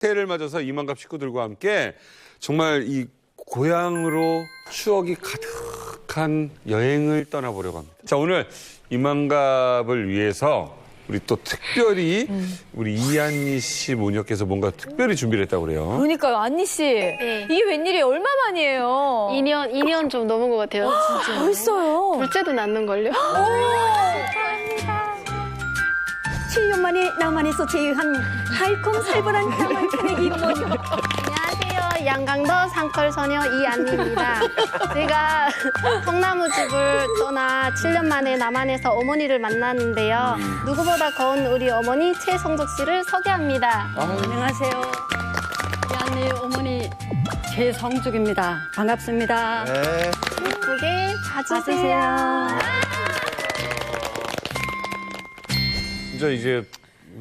새해를 맞아서 이만갑 식구들과 함께 정말 이 고향으로 추억이 가득한 여행을 떠나보려고 합니다. 자, 오늘 이만갑을 위해서 우리 또 특별히 우리 이한니 씨 모녀께서 뭔가 특별히 준비를 했다고 그래요. 그러니까요, 안니 씨. 네. 이게 웬일이에요? 얼마만이에요? 2년 좀 넘은 것 같아요. 진짜. 벌써요? 둘째도 낳는걸요? 7년 만에 남한에서 제외한 달콤살벌한 남한 큰애기 어머니. 안녕하세요. 양강도 상컬소녀 이안니입니다. 제가 통나무집을 떠나 7년 만에 남한에서 어머니를 만났는데요. 누구보다 고운 우리 어머니 최성적 씨를 소개합니다. 안녕하세요. 이안니 어머니 최성죽입니다. 반갑습니다. 예쁘게 봐주세요. 진짜 이제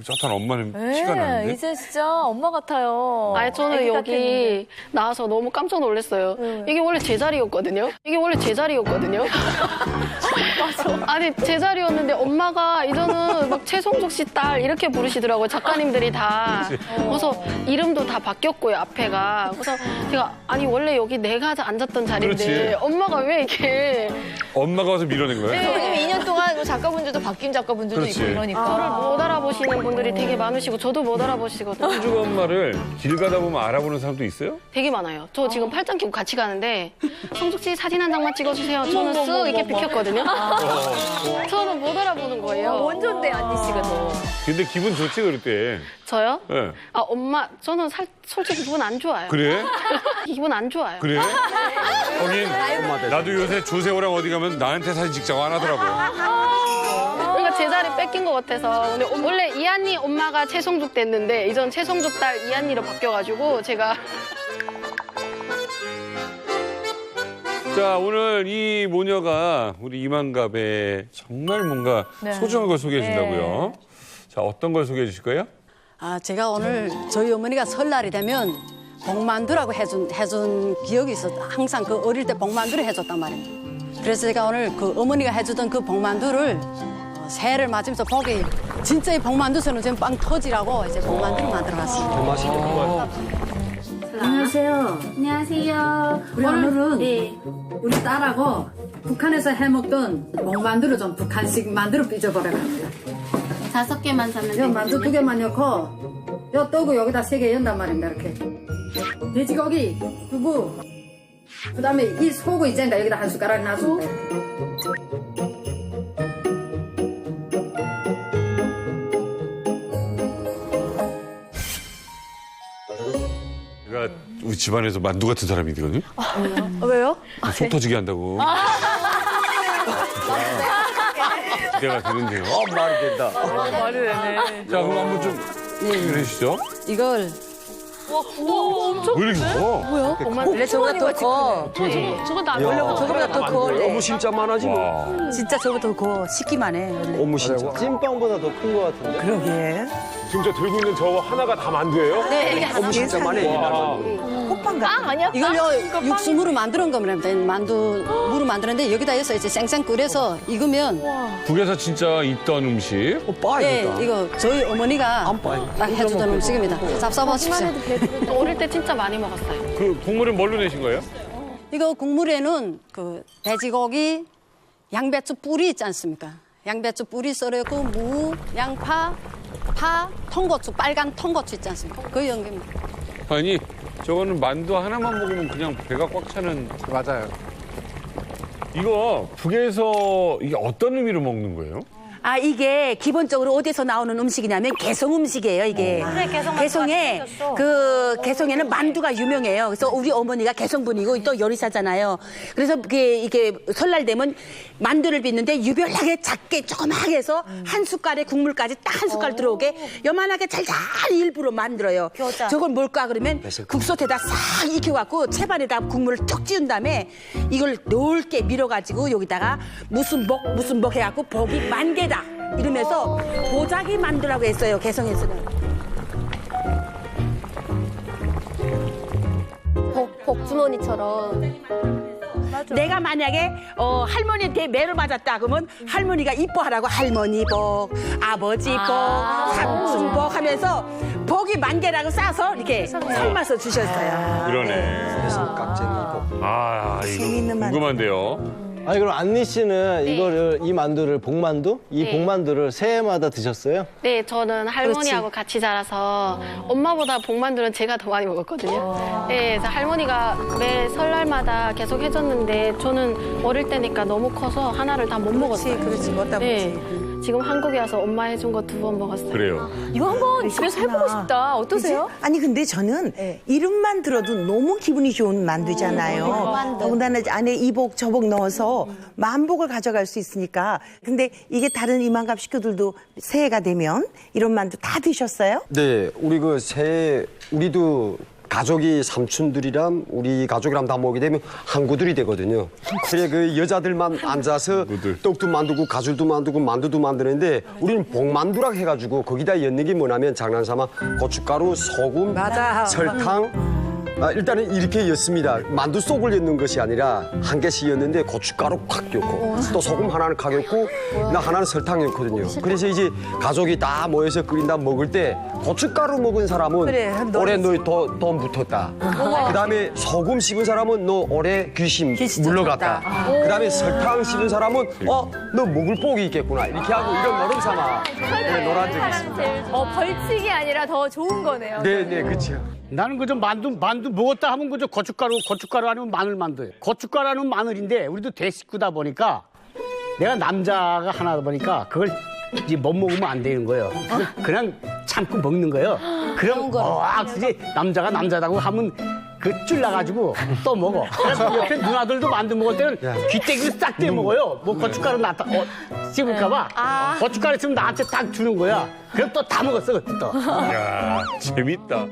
짜탄 엄마는 티가 나는데. 이제 진짜 엄마 같아요. 아니, 저는 애기 여기 같았는데. 나와서 너무 깜짝 놀랐어요. 이게 원래 제 자리였거든요. 맞아. 아니, 제 자리였는데 엄마가 이제는 막 최성적 씨 딸 이렇게 부르시더라고요. 작가님들이 다. 그래서 이름도 다 바뀌었고요, 앞에가. 그래서 제가 아니, 원래 여기 내가 앉았던 자리인데 그렇지. 엄마가 왜 이렇게 엄마가 와서 밀어낸 거야? 왜냐면 2년 동안 작가분들도 바뀐 작가분들도 그렇지. 있고 이러니까. 저를 못 알아보시는 분들이 되게 많으시고 저도 못 알아보시거든요. 성죽 엄마를 길 가다 보면 알아보는 사람도 있어요? 되게 많아요. 저 지금 팔짱 끼고 같이 가는데 성숙 씨 사진 한 장만 찍어주세요. 저는 쓱 이렇게 비켰거든요. 저는 못 알아보는 거예요. 원조인데, 안니 씨가 더. 근데 기분 좋지 그럴 때. 저요? 예. 아, 엄마, 저는 솔직히 기분 안 좋아요. 그래? 기분 안 좋아요. 그래? 거긴 나도 요새 조세호랑 어디 가면 나한테 사진 찍자고 안 하더라고. 그러니까 제 자리 뺏긴 것 같아서. 근데 원래 이한니 엄마가 최성죽 됐는데 이전 최성죽 딸 이한니로 바뀌어가지고 제가 자, 오늘 이 모녀가 우리 이만갑에 정말 뭔가 네. 소중한 걸 소개해 준다고요. 자, 어떤 걸 소개해 주실 거예요? 제가 오늘 저희 어머니가 설날이 되면 복만두라고 해준 기억이 있었. 항상 그 어릴 때 복만두를 해줬단 말입니다. 그래서 제가 오늘 그 어머니가 해주던 그 복만두를 새해를 맞으면서 보기 진짜 이 복만두처럼 지금 빵 터지라고 이제 복만두를 만들어봤습니다. 안녕하세요. 안녕하세요. 우리 오늘은 네. 우리 딸하고 북한에서 해먹던 목만두를 좀 북한식 만두로 삐져버려 갑니다. 5개만 사면 요 만두 2개만 넣고 요 떡을 여기다 3개 연단 말입니다. 이렇게 돼지고기, 두부, 그다음에 이 소고 있잖아. 여기다 한 숟가락 놔줍니다. 제가 우리 집안에서 만두 같은 사람이거든요. 왜요? 속 터지게 한다고. 기대가 되는데요. 말이 된다. 말이 되네. 자, 그럼 한번 좀 얘기해 주시죠. 이걸 왜 이렇게 커? 원래 저보다 더 커. 저거 나 저보다 더 커. 원래. 너무 진짜 많아지 뭐. 와. 진짜 저보다 더 커. 씻기만 해. 원래. 어머 진짜. 찐빵보다 더 큰 거 같은데. 그러게. 지금 저 들고 있는 저 하나가 다 만두예요? 네. 어머 진짜 많이 옛날 만두. 빵 아니야? 이걸요 육수무로 만드는 겁니다. 만두무로 만드는데 여기다 해서 이제 쌩쌩 끓여서 익으면 북에서 진짜 있던 음식. 빠이 네 다 이거 저희 어머니가 딱 해주던 음식입니다. 잡숴보십시오. 어릴 때 진짜 많이 먹었어요. 그 국물은 뭘로 내신 거예요? 이거 국물에는 그 돼지고기, 양배추 뿌리 있지 않습니까? 양배추 뿌리 썰어고 무, 양파, 파, 통고추, 빨간 통고추 있지 않습니까? 그 연기입니다. 아니, 저거는 만두 하나만 먹으면 그냥 배가 꽉 차는. 맞아요. 이거 북에서 이게 어떤 의미로 먹는 거예요? 이게 기본적으로 어디서 나오는 음식이냐면 개성 음식이에요, 이게. 개성에, 개성에는 만두가 유명해요. 그래서 우리 어머니가 개성분이고 또 요리사잖아요. 그래서 이게 설날 되면 만두를 빚는데 유별나게 작게 조그맣게 해서 한 숟갈에 국물까지 딱 한 숟갈 들어오게 요만하게 잘잘 일부러 만들어요. 저걸 뭘까 그러면 국솥에다 싹 익혀갖고 채반에다 국물을 툭 찌운 다음에 이걸 넓게 밀어가지고 여기다가 무슨 복 해갖고 복이 만개다. 이러면서 보자기 만두라고 했어요, 개성에서는. 복주머니처럼 내가 만약에 할머니한테 매를 맞았다 그러면 할머니가 이뻐하라고 할머니 복, 아버지 복, 삼촌 복 하면서 복이 만개라고 싸서 이렇게 삶아서 주셨어요. 그러네. 깍쟁이 복. 아, 이거 궁금한데요. 아니 그럼 안니 씨는 네. 이거를 이 만두를 복만두? 이 네. 복만두를 새해마다 드셨어요? 네, 저는 할머니하고 같이 자라서 엄마보다 복만두는 제가 더 많이 먹었거든요. 네, 그래서 할머니가 매 설날마다 계속 해줬는데 저는 어릴 때니까 너무 커서 하나를 다 못 먹었어요. 그렇지, 못다 네, 지금 한국에 와서 엄마 해준 거 2번 먹었어요. 그래요. 이거 한번 집에서 해보고 싶다. 어떠세요? 아니 근데 저는 이름만 들어도 너무 기분이 좋은 만두잖아요. 더군다나 안에 이복 저복 넣어서 만복을 가져갈 수 있으니까. 근데 이게 다른 이만갑 식구들도 새해가 되면 이런 만두 다 드셨어요? 네, 우리 그 새해 우리도 가족이 삼촌들이랑 우리 가족이랑 다 모이게 되면 한구들이 되거든요. 그래 그 여자들만 앉아서 떡도 만들고 가줄도 만들고 만두도 만드는데 우리는 복만두라고 해가지고 거기다 엮는 게 뭐냐면 장난삼아 고춧가루, 소금, 설탕. 일단은 이렇게 였습니다. 만두 속을 엮는 것이 아니라 한 개씩 였는데 고춧가루 콱 엮고 또 소금 하나는 칵 엮고 나 하나는 설탕 였거든요. 그래서 이제 가족이 다 모여서 끓인다 먹을 때 고춧가루 먹은 사람은 올해 너 돈 붙었다. 그다음에 소금 씹은 사람은 너 올해 귀신 물러갔다. 그다음에 설탕 씹은 사람은 너 먹을 복이 있겠구나. 이렇게 하고 이런 노름 삼아 놀한 적이 있습니다. 벌칙이 아니라 더 좋은 거네요. 네, 그렇죠. 나는 그저 만두 먹었다 하면 그저 고춧가루 아니면 마늘 만두예요. 고춧가루 아니면 마늘인데 우리도 대식구다 보니까 내가 남자가 하나다 보니까 그걸 이제 못 먹으면 안 되는 거예요. 그냥 참고 먹는 거예요. 그럼 그지 남자가 남자다고 하면 그 찔러가지고 또 먹어. 그래서 옆에 누나들도 만두 먹을 때는 귀때기를 싹 떼 먹어요. 뭐 고춧가루 씹을까봐 고춧가루 있으면 나한테 딱 주는 거야. 그럼 또 다 먹었어 그때 또. 야, 재밌다.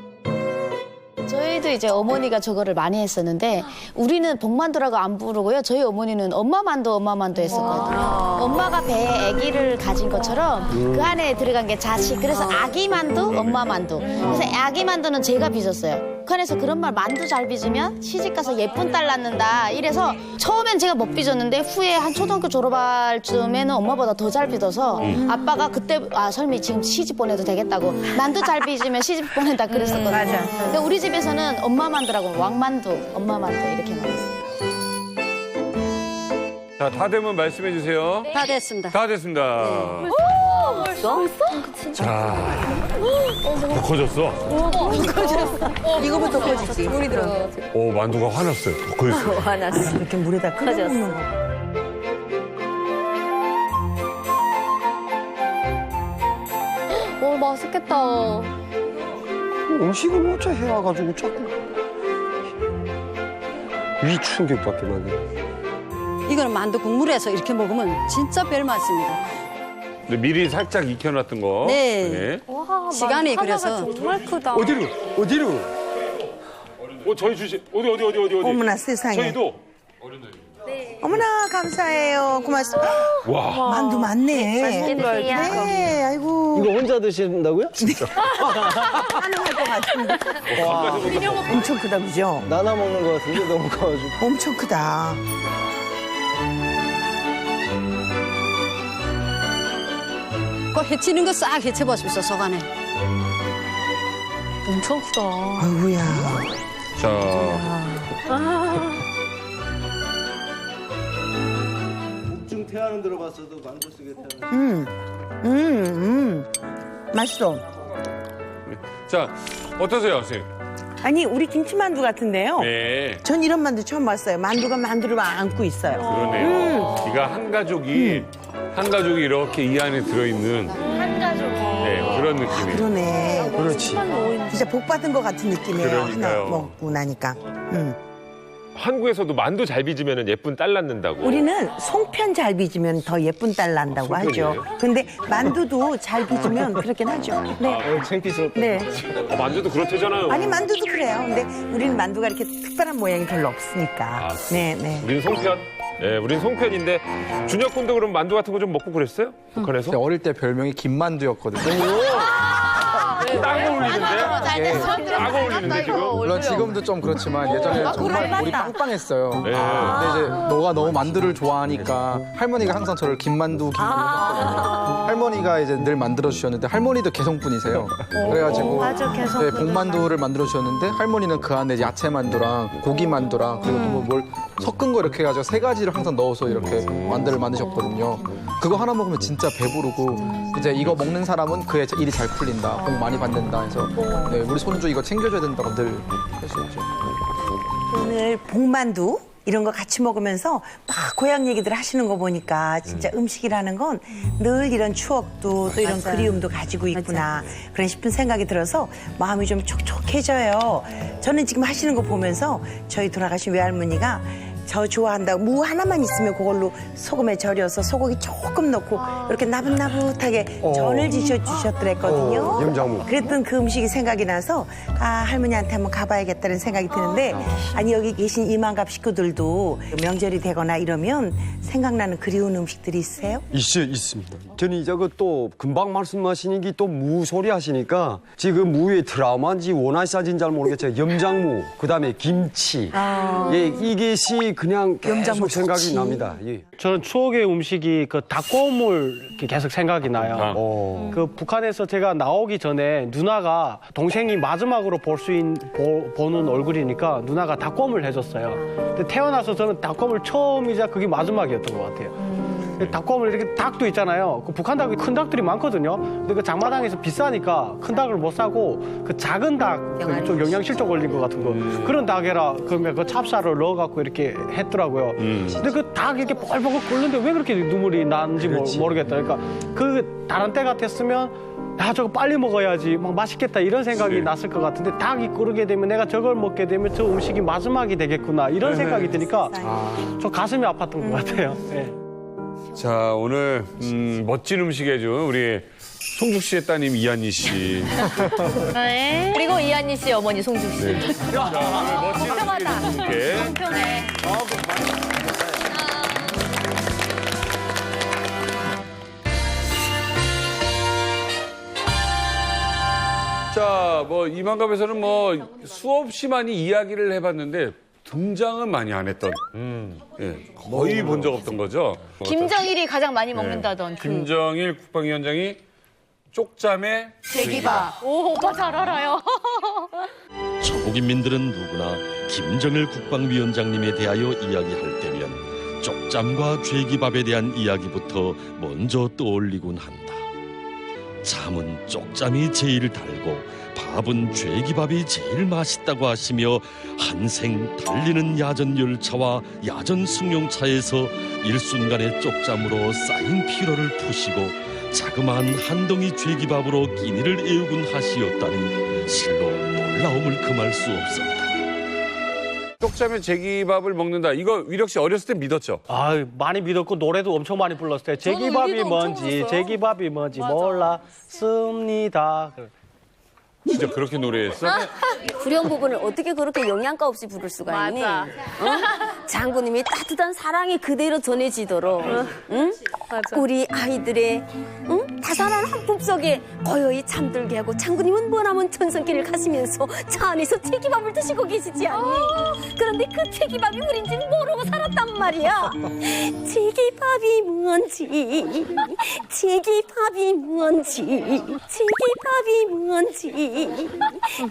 저희도 이제 어머니가 저거를 많이 했었는데 우리는 복만두라고 안 부르고요. 저희 어머니는 엄마만두 했었거든요. 엄마가 배에 아기를 가진 것처럼 그 안에 들어간 게 자식. 그래서 아기만두, 엄마만두. 그래서 아기만두는 제가 빚었어요. 북한에서 그런 말 만두 잘 빚으면 시집가서 예쁜 딸 낳는다. 이래서 처음엔 제가 못 빚었는데 후에 한 초등학교 졸업할 쯤에는 엄마보다 더 잘 빚어서 아빠가 그때 설미 지금 시집 보내도 되겠다고 만두 잘 빚으면 시집 보낸다 그랬었거든요. 맞아. 근데 우리 집에서는 엄마 만두라고 왕만두, 엄마 만두 이렇게 말했어요. 자, 다 되면 말씀해 주세요. 다 됐습니다. 다 됐습니다. 벌써? 자, 더 커졌어. 이거부터 커지지. 물이 들어. 오, 만두가 화났어요. 더 커졌어요. 화났어. 이렇게 물에다 끓여 먹는 거. 오, 맛있겠다. 음식을 어째 해와가지고 자꾸 위 충격받게 만드네. 이거는 만두 국물에서 이렇게 먹으면 진짜 별 맛입니다. 근데 미리 살짝 익혀놨던 거. 네. 와, 시간이 만두 그래서 하나가 정말 크다. 어디로? 저희 주시 어디. 어머나 세상에. 저희도. 어머나 감사해요. 고맙습니다. 와. 만두 많네. 맛있게 드세요. 네, 아이고. 이거 혼자 드신다고요? 가능할 것 같은데. 엄청 크다 그죠? 나눠 먹는 거 같은데 너무 커가지고. 엄청 크다. 그 해치는 거 싹 해쳐보십시오, 속 안에. 엄청 크다. 아이고야. 자, 복중 태하는 들어봤어도 만두 쓰게 태하는. 맛있어. 자, 어떠세요, 선생님? 아니 우리 김치만두 같은데요. 네. 전 이런 만두 처음 봤어요. 만두가 만두를 안고 있어요. 그러네요. 이가 한 가족이 이렇게 이 안에 들어있는 네, 그런 느낌이에요. 그러네. 그렇지. 진짜 복 받은 것 같은 느낌이에요. 그러니까요. 하나 먹고 나니까. 한국에서도 만두 잘 빚으면 예쁜 딸 낳는다고. 우리는 송편 잘 빚으면 더 예쁜 딸 난다고 하죠. 근데 만두도 잘 빚으면 그렇긴 하죠. 네. 창피스럽다. 네. 만두도 그렇대잖아요. 아니 만두도 그래요. 근데 우리는 만두가 이렇게 특별한 모양이 별로 없으니까. 네. 우린 송편. 네, 우린 송편인데 준혁 군도 그럼 만두 같은 거 좀 먹고 그랬어요? 북한에서? 어릴 때 별명이 김만두였거든요. 딱 어울리는데? 딱 어울리는데 지금? 물론 지금도 좀 그렇지만 예전에 정말 우리 빵빵했어요. 네. 근데 이제 너가 너무 만두를 좋아하니까 할머니가 항상 저를 김만두 할머니가 이제 늘 만들어 주셨는데 할머니도 개성분이세요. 그래가지고 네, 복만두를 만들어 주셨는데 할머니는 그 안에 야채 만두랑 고기 만두랑 그리고 또 뭘 섞은 거 이렇게 해가지고 3가지를 항상 넣어서 이렇게 만두를 만드셨거든요. 그거 하나 먹으면 진짜 배부르고 이제 이거 먹는 사람은 그의 일이 잘 풀린다, 복 많이 받는다 해서 네, 우리 손주 이거 챙겨줘야 된다고 늘 했었죠. 오늘 복만두 이런 거 같이 먹으면서 막 고향 얘기들 하시는 거 보니까 진짜 음식이라는 건 늘 이런 추억도 또 이런 그리움도 가지고 있구나 그런 싶은 생각이 들어서 마음이 좀 촉촉해져요. 저는 지금 하시는 거 보면서 저희 돌아가신 외할머니가 저 좋아한다고 무 하나만 있으면 그걸로 소금에 절여서 소고기 조금 넣고 이렇게 나긋나긋하게 전을 지셔주셨더랬거든요. 염장무. 그랬던 그 음식이 생각이 나서 아 할머니한테 한번 가봐야겠다는 생각이 드는데 아니 여기 계신 이만갑 식구들도 명절이 되거나 이러면 생각나는 그리운 음식들이 있으세요? 있습니다. 저는 이제 그 또 금방 말씀하시는 게 또 무 소리 하시니까 지금 무의 트라우마인지 원하시는지 잘 모르겠지만 염장무, 그다음에 김치. 예, 이것이 그냥 계속 생각이 납니다. 예. 저는 추억의 음식이 그 닭고물 계속 생각이 나요. 그 북한에서 제가 나오기 전에 누나가 동생이 마지막으로 보는 얼굴이니까 누나가 닭고물 해줬어요. 근데 태어나서 저는 닭고물 처음이자 그게 마지막이었던 것 같아요. 닭고물 이렇게 닭도 있잖아요. 그 북한 닭이 큰 닭들이 많거든요. 근데 그 장마당에서 비싸니까 큰 닭을 못 사고 그 작은 닭, 좀 영양실조 걸린 것 같은 거 그런 닭에라 그러면 그 찹쌀을 넣어갖고 이렇게 했더라고요. 근데 그 닭 이렇게 뻘뻘 끓는데 왜 그렇게 눈물이 나는지 모르겠다. 그러니까 그 다른 때 같았으면 야 저거 빨리 먹어야지 막 맛있겠다 이런 생각이 났을 것 같은데 닭이 끓게 되면 내가 저걸 먹게 되면 저 음식이 마지막이 되겠구나 이런 생각이 드니까 좀 가슴이 아팠던 것 같아요. 네. 자, 오늘 멋진 음식 해준 우리 송죽 씨의 따님 이한희 씨. 네. 그리고 이한희 씨 어머니 송죽 씨. 네. 자, 오늘 멋진 음식 해준 분께. 공평해. 자, 뭐 이만갑에서는 뭐 수없이 많이 이야기를 해봤는데 등장은 많이 안 했던, 예, 거의 본 적 없던 거죠. 김정일이 가장 많이 먹는다던 그 김정일 국방위원장이 쪽잠에 제기밥. 오, 오빠 잘 알아요. 초국인민들은 누구나 김정일 국방위원장님에 대하여 이야기할 때면 쪽잠과 죄기밥에 대한 이야기부터 먼저 떠올리곤 한다. 잠은 쪽잠이 제일 달고 밥은 죄기밥이 제일 맛있다고 하시며 한생 달리는 야전 열차와 야전 승용차에서 일순간의 쪽잠으로 쌓인 피로를 푸시고 자그마한 한 덩이 죄기밥으로 끼니를 애우곤 하시었다니 실로 놀라움을 금할 수 없습니다. 쪽잠에 제기밥을 먹는다. 이거 위력 씨 어렸을 때 믿었죠? 아, 많이 믿었고 노래도 엄청 많이 불렀어요. 제기밥이 뭔지, 제기밥이 뭔지 몰랐습니다. 진짜 그렇게 노래했어? 후렴 부분을 어떻게 그렇게 영양가 없이 부를 수가 있니? 어? 장군님이 따뜻한 사랑이 그대로 전해지도록 응? 우리 아이들의 응? 다산한 한품 속에 고요히 잠들게 하고 장군님은 머나먼 전성길을 가시면서 차 안에서 제기밥을 드시고 계시지 않니? 그런데 그 제기밥이 우린지는 모르고 살았단 말이야. 제기밥이 뭔지 제기밥이 뭔지 제기밥이 뭔지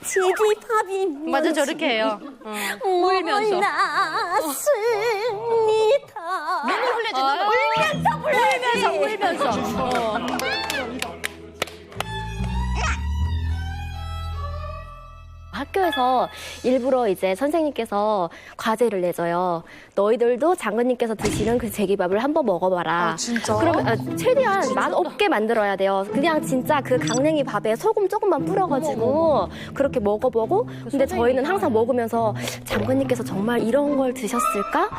제기밥이 뭔지 맞아, 저렇게 해요. 울면서. 몰랐습니다. 눈물 흘려주는 울면서. 학교에서 일부러 이제 선생님께서 과제를 내줘요. 너희들도 장군님께서 드시는 그 제기밥을 한번 먹어봐라. 아, 진짜? 그러면 최대한 맛 없게 만들어야 돼요. 그냥 진짜 그 강냉이 밥에 소금 조금만 뿌려가지고 그렇게 먹어보고. 근데 저희는 항상 먹으면서 장군님께서 정말 이런 걸 드셨을까?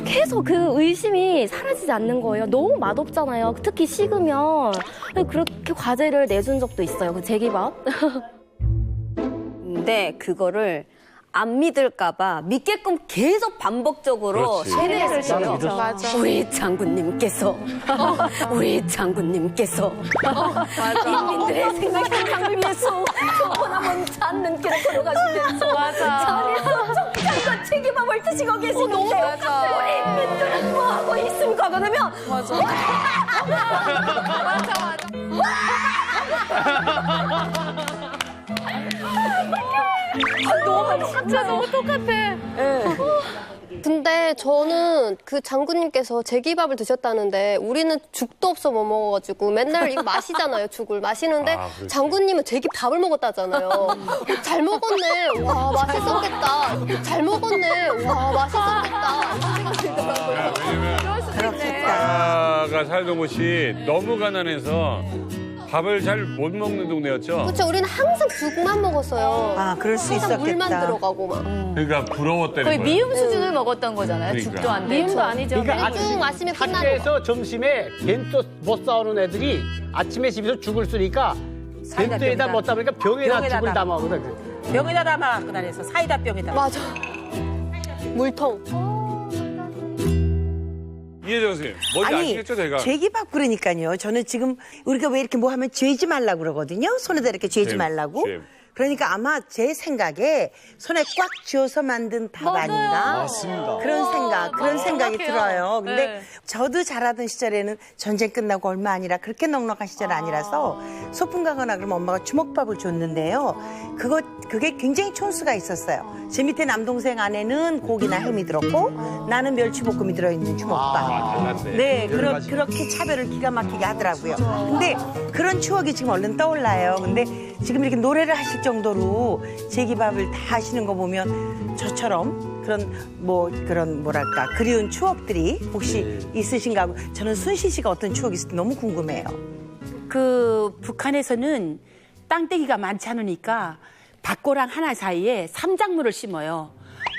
계속 그 의심이 사라지지 않는 거예요. 너무 맛없잖아요. 특히 식으면. 그렇게 과제를 내준 적도 있어요. 그 제기밥. 근데 그거를 안 믿을까봐 믿게끔 계속 반복적으로 그렇지. 세뇌를 시켜요. 맞아. 우리 장군님께서 우리 장군님께서 인민들의 생각 향상을 위해서 조건하면 찾는 길을 걸어가시면서 자리에서 족장과 제기밥을 드시고 계시는데 우리 인민들은 뭐하고 있습니까? 그러면 진짜 너무 똑같아. 근데 저는 그 장군님께서 제기밥을 드셨다는데 우리는 죽도 없어 못 먹어가지고 맨날 이거 마시잖아요. 죽을 마시는데 장군님은 제기밥을 먹었다잖아요. 잘 먹었네. 와 맛있었겠다. 잘 먹었네. 와 맛있었겠다. 아가 살던 곳이 너무 가난해서 밥을 잘 못 먹는 동네였죠. 그렇죠. 우리는 항상 죽만 먹었어요. 아, 그럴 수 항상 있었겠다. 물만 들어가고 막. 그러니까 부러웠다는 거의 거예요. 미음 수준을 먹었던 거잖아요. 그러니까. 죽도 안 돼. 미음도 아니죠. 그러니까 쭉 마시면 끝나는 거. 학교에서 점심에 벤또 못 싸우는 애들이 아침에 집에서 죽을 쓰니까 벤또에다 못 담으니까 병에다 죽을 담아오거든. 병에다 담아 갖고 다녀서 사이다 병에다. 맞아. 물통. 이혜정 선생님, 뭔지 아시겠죠, 제가? 죄기밥 그러니까요. 저는 지금 우리가 왜 이렇게 뭐 하면 죄지 말라고 그러거든요. 손에다 이렇게 죄지 말라고. 그러니까 아마 제 생각에 손에 꽉 쥐어서 만든 밥 아닌가? 맞습니다. 그런 생각이 들어요. 근데 저도 자라던 시절에는 전쟁 끝나고 얼마 아니라 그렇게 넉넉한 시절 아니라서 소풍 가거나 그러면 엄마가 주먹밥을 줬는데요. 그게 굉장히 촌수가 있었어요. 제 밑에 남동생 안에는 고기나 햄이 들었고 나는 멸치볶음이 들어있는 주먹밥. 달랐네. 그렇게 차별을 기가 막히게 하더라고요. 근데 그런 추억이 지금 얼른 떠올라요. 근데 지금 이렇게 노래를 하실 정도로 제기밥을 다 하시는 거 보면 저처럼 그런 뭐랄까 그리운 추억들이 혹시 있으신가 하고 저는 순시 씨가 어떤 추억이 있을지 너무 궁금해요. 그 북한에서는 땅떼기가 많지 않으니까 밭고랑 하나 사이에 삼작물을 심어요.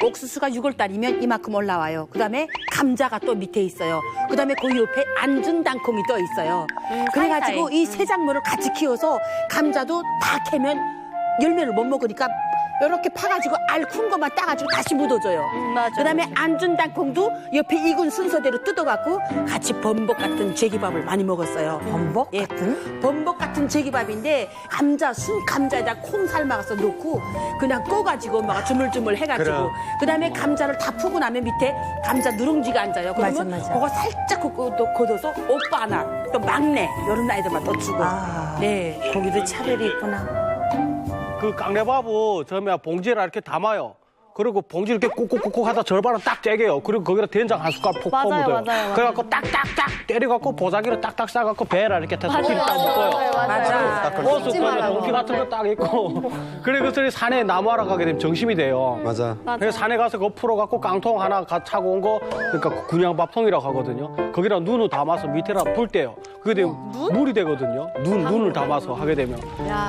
옥수수가 6월달이면 이만큼 올라와요. 그다음에 감자가 또 밑에 있어요. 그다음에 그 옆에 안준 땅콩이 또 있어요. 그래가지고 이 세 작물을 같이 키워서 감자도 다 캐면 열매를 못 먹으니까 이렇게 파가지고 알 큰 것만 따가지고 다시 묻어줘요. 그다음에 안준 땅콩도 옆에 익은 순서대로 뜯어갖고 같이 범벅 같은 제기밥을 많이 먹었어요. 범벅 예, 같은? 범벅 같은 제기밥인데 순 감자에다 콩 삶아서 넣고 그냥 꺼가지고 막 주물주물 해가지고 그다음에 감자를 다 푸고 나면 밑에 감자 누룽지가 앉아요. 그러면 맞아. 그거 살짝 걷어서 오빠 하나 또 막내 이런 아이들만 또 주고. 네. 거기도 차별이 있구나. 그 깡레밥은 처음에 봉지에 이렇게 담아요. 그리고 봉지 이렇게 꾹꾹꾹꾹 하다 절반은 딱 째게요. 그리고 거기다 된장 한 숟갈 푹 퍼묻어요. 그래갖고 딱딱딱 때려갖고 보자기로 딱딱 싸갖고 배에다 이렇게 터뜨리고 딱 묶어요. 맞아. 버스 거기다 동기 같은 거 딱 있고. 그래 그것들이 산에 나무하러 가게 되면 정심이 돼요. 맞아. 그래서 산에 가서 그거 풀어갖고 깡통 하나 차고 온 거 그러니까 군양밥통이라고 하거든요. 거기다 눈을 담아서 밑에다 불 때요. 그게 되면 물이 되거든요. 눈을 담아서 하게 되면.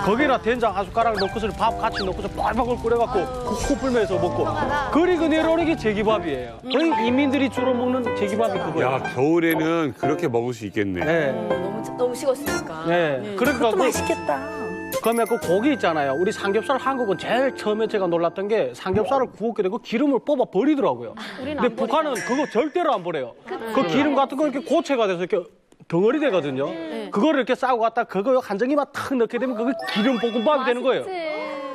거기다 된장 한 숟가락 넣고서 밥 같이 넣고서 뻘뻘 끓여갖고 코 불면서 먹고. 그리고 내려오는 게 제기밥이에요. 거의 이민들이 주로 먹는 제기밥이 그거예요. 야, 겨울에는 그렇게 먹을 수 있겠네. 네. 너무 식었으니까. 네. 그러니까 그것도 맛있겠다. 그러면 그 고기 있잖아요. 우리 삼겹살 한국은 제일 처음에 제가 놀랐던 게 삼겹살을 구웠게 되고 기름을 뽑아 버리더라고요. 근데 북한은 그거 절대로 안 버려요. 그 기름 같은 거 이렇게 고체가 돼서 이렇게 덩어리 되거든요. 그거를 이렇게 싸고 갖다 그거 한 정이만 탁 넣게 되면 그게 기름 볶음밥이 되는 거예요.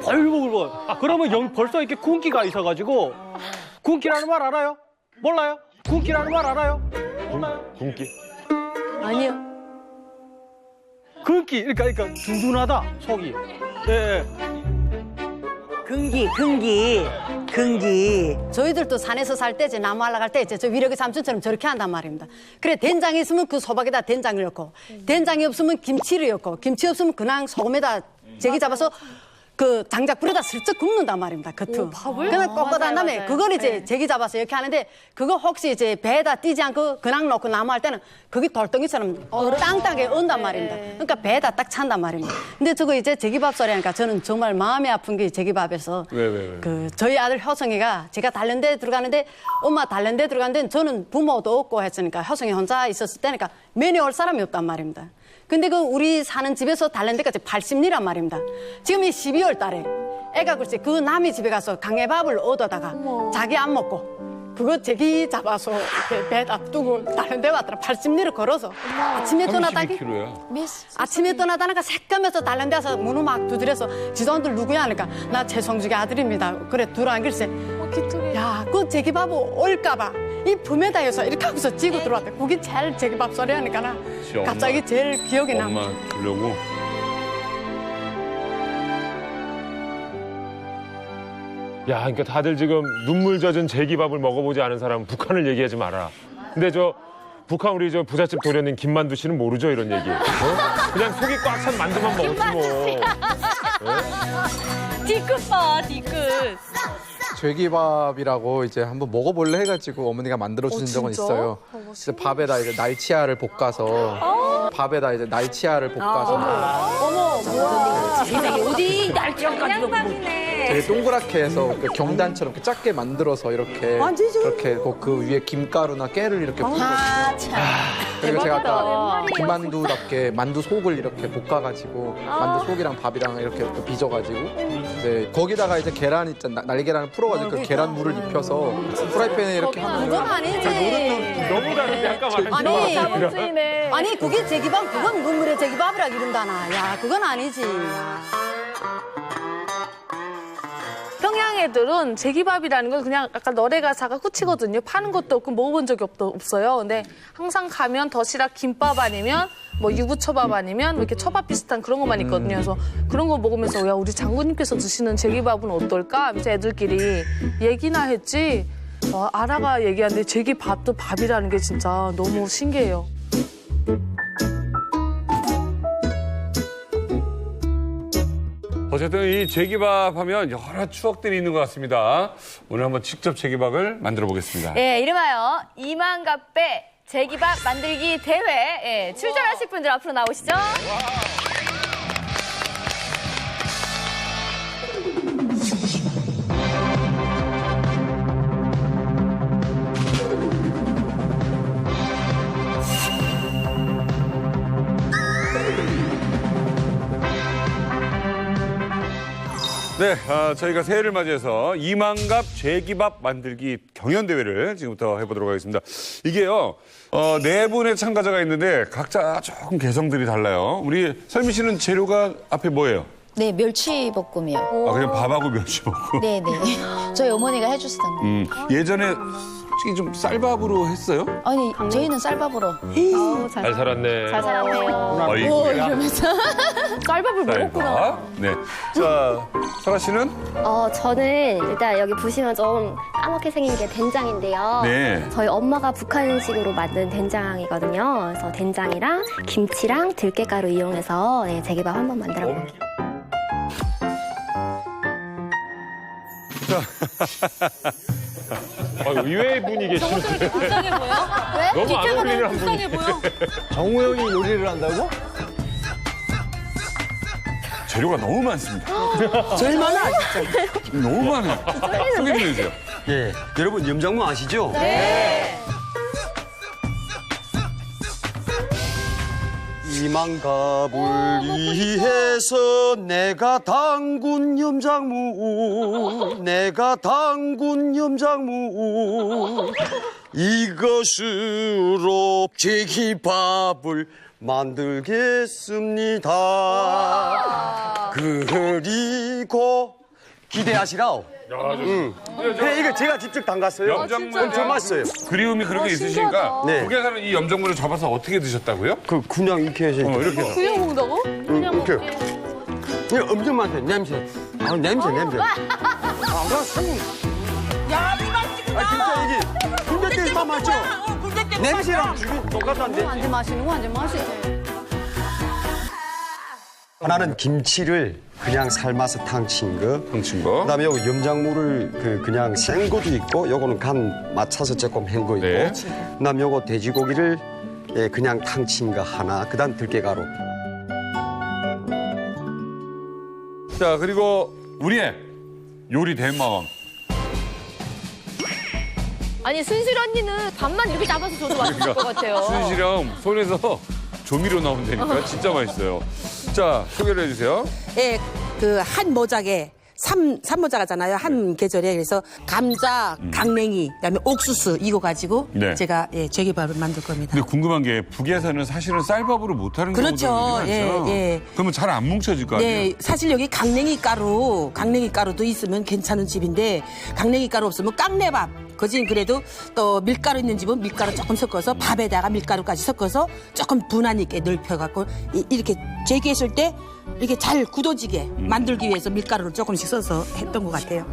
벌벌벌. 그러면 벌써 이렇게 군기가 있어가지고 군기라는 말 알아요? 몰라요? 군기라는 말 알아요? 군기? 아니요. 군기. 그러니까 든든하다 속이. 예. 근기. 저희들도 산에서 살 때 이제 나무 하러 갈 때 이제 저 위력의 삼촌처럼 저렇게 한단 말입니다. 그래 된장이 있으면 그 소박에다 된장을 넣고 된장이 없으면 김치를 넣고 김치 없으면 그냥 소금에다 제기 잡아서 그 장작불에다 슬쩍 굽는단 말입니다. 겉으로. 그냥 꺾어다 다음에 그걸 이제 제기 잡아서 이렇게 하는데 그거 혹시 이제 배에다 띄지 않고 그냥 넣고 나무 할 때는 그게 돌덩이처럼 땅땅하게 언단 말입니다. 그러니까 배에다 딱 찬단 말입니다. 근데 저거 이제 제기밥 소리 하니까 저는 정말 마음이 아픈 게 제기밥에서 왜? 그 저희 아들 효성이가 제가 다른 데 들어가는데 엄마 다른 데 들어가는데 저는 부모도 없고 했으니까 효성이 혼자 있었을 때니까 면회 올 사람이 없단 말입니다. 근데 그 우리 사는 집에서 다른 데까지 80리란 말입니다. 지금 이 12월 달에 애가 글쎄 그 남의 집에 가서 강해밥을 얻어다가 자기 안 먹고 그거 제기 잡아서 이렇게 배에다 두고 다른 데 왔더라. 80리를 걸어서 아침에 떠나다가 32kg야. 아침에 떠나다가 새까면서 다른 데서 문을 막 두드려서 지도원들 누구야 하니까 나 최성숙의 아들입니다. 그래 둘안 글쎄 야, 그 제기밥 올까봐 이 품에다 해서 이렇게 하면서 지고 들어왔대. 그게 제일 제기밥 소리 하니까 나 갑자기 제일 기억이 나. 엄마 주려고. 야, 그러니까 다들 지금 눈물 젖은 제기밥을 먹어보지 않은 사람은 북한을 얘기하지 마라. 근데 저 북한 우리 저 부잣집 도련님 김만두 씨는 모르죠 이런 얘기. 어? 그냥 속이 꽉 찬 만두만 먹었지 뭐. 뒤끝 봐, 뒤끝. 죄기밥이라고 이제 한번 먹어볼래 해가지고 어머니가 만들어 주신 적은 있어요. 이제 밥에다 이제 날치알을 볶아서 밥에다 이제 날치알을 볶아서 어머, 뭐야. 세상에 어디 날짜까지 되게 동그랗게 해서 그 경단처럼 이렇게 작게 만들어서 이렇게 그 위에 김가루나 깨를 이렇게 붓거든요. 그리고 제가 아까 김만두답게 만두 속을 이렇게 볶아가지고 만두 속이랑 밥이랑 이렇게 또 빚어가지고 이제 거기다가 이제 계란 있잖아 날계란을 풀어가지고 그 계란물을 입혀서 프라이팬에 이렇게 하면 그건 아니지. 너무 다른데 아까 말한 아니 그게 제기밥 그건 눈물의 제기밥이라 이런다나. 야 그건 아니지. 평양 애들은 제기밥이라는 건 그냥 약간 너래가사가 끝이거든요. 파는 것도 없고 먹어본 적이 없어요. 근데 항상 가면 도시락 김밥 아니면 뭐 유부초밥 아니면 뭐 이렇게 초밥 비슷한 그런 것만 있거든요. 그래서 그런 거 먹으면서 야 우리 장군님께서 드시는 제기밥은 어떨까? 하면서 애들끼리 얘기나 했지. 아라가 얘기하는데 제기밥도 밥이라는 게 진짜 너무 신기해요. 어쨌든 이 제기밥 하면 여러 추억들이 있는 것 같습니다. 오늘 한번 직접 제기밥을 만들어 보겠습니다. 예, 이름하여 이만갑배 제기밥 만들기 대회. 예, 출전하실 분들 앞으로 나오시죠. 네, 저희가 새해를 맞이해서 이만갑 제기밥 만들기 경연대회를 지금부터 해보도록 하겠습니다. 이게요, 네 분의 참가자가 있는데 각자 조금 개성들이 달라요. 우리 설미 씨는 재료가 앞에 뭐예요? 네, 멸치볶음이요. 아, 그냥 밥하고 멸치볶음? 네네. 저희 어머니가 해주시던 거. 예전에 솔직히 좀 쌀밥으로 했어요? 아니, 저희는 쌀밥으로. 잘 살았네. 잘 살았네요. 어이구야. 이러면서. 쌀밥을 먹었구나. 네. 자, 설아 씨는? 저는 일단 여기 보시면 좀 까맣게 생긴 게 된장인데요. 네. 저희 엄마가 북한식으로 만든 된장이거든요. 그래서 된장이랑 김치랑 들깨가루 이용해서 제기밥 한번 만들어 볼게요. 의외의 분이 계시는데. 불쌍해 보여? 왜? 너무 안 어울리는 한 불쌍해 분이. 보여? 정우 형이 요리를 한다고? 재료가 너무 많습니다. 제일 많아, 진짜. 너무 많아요. 소개 좀 해주세요. 예. 여러분 염장무 아시죠? 네. 이만갑을 위해서 내가 담근 염장무 내가 담근 염장무 이것으로 제기밥을 만들겠습니다. 그리고 기대하시라오. 네, 이거 제가 직접 담갔어요. 염장무 엄청 맛있어요. 그리움이 그렇게 있으시니까 네. 북에서는 이 염장물을 잡아서 어떻게 드셨다고요? 그냥 이렇게 해서 이렇게 해서. 그냥 먹는다고? 이렇게. 이거 엄청 많대 냄새. 냄새. 야, 이 맛있구나. 진짜 이게 군대 때 맞죠? 군대 때 냄새랑 지금 똑같은데. 완전 맛있는 거 완전 맛있지. 하나는 김치를 그냥 삶아서 탕친 거. 탕친 거. 그다음에 요거 염장물을 그냥 생고도 있고 요거는 간 맞춰서 조금 헹궈 있고. 네. 그다음에 요거 돼지고기를 그냥 탕친 거 하나. 그다음 들깨가루. 자, 그리고 우리의 요리 대마왕. 아니, 순실 언니는 밥만 이렇게 잡아서 줘도 맛있을 것 같아요. 순실형 손에서 조미료 나온다니까 진짜 맛있어요. 자, 소개를 해주세요. 예, 그 한 모작에 삼모자가잖아요. 한 계절에. 그래서 감자, 강냉이, 그다음에 옥수수 이거 가지고 네. 제가 제기밥을 만들 겁니다. 근데 궁금한 게 북에서는 사실은 쌀밥으로 못하는 그렇죠. 경우도 많죠. 예. 그러면 잘 안 뭉쳐질 거 아니에요? 네, 사실 여기 강냉이 가루도 있으면 괜찮은 집인데 강냉이 가루 없으면 깡내밥. 거진 그래도 또 밀가루 있는 집은 밀가루 조금 섞어서 밥에다가 밀가루까지 섞어서 조금 분한 있게 넓혀갖고 이렇게 제기했을 때 이렇게 잘 굳어지게 만들기 위해서 밀가루를 조금씩 써서 했던 것 같아요.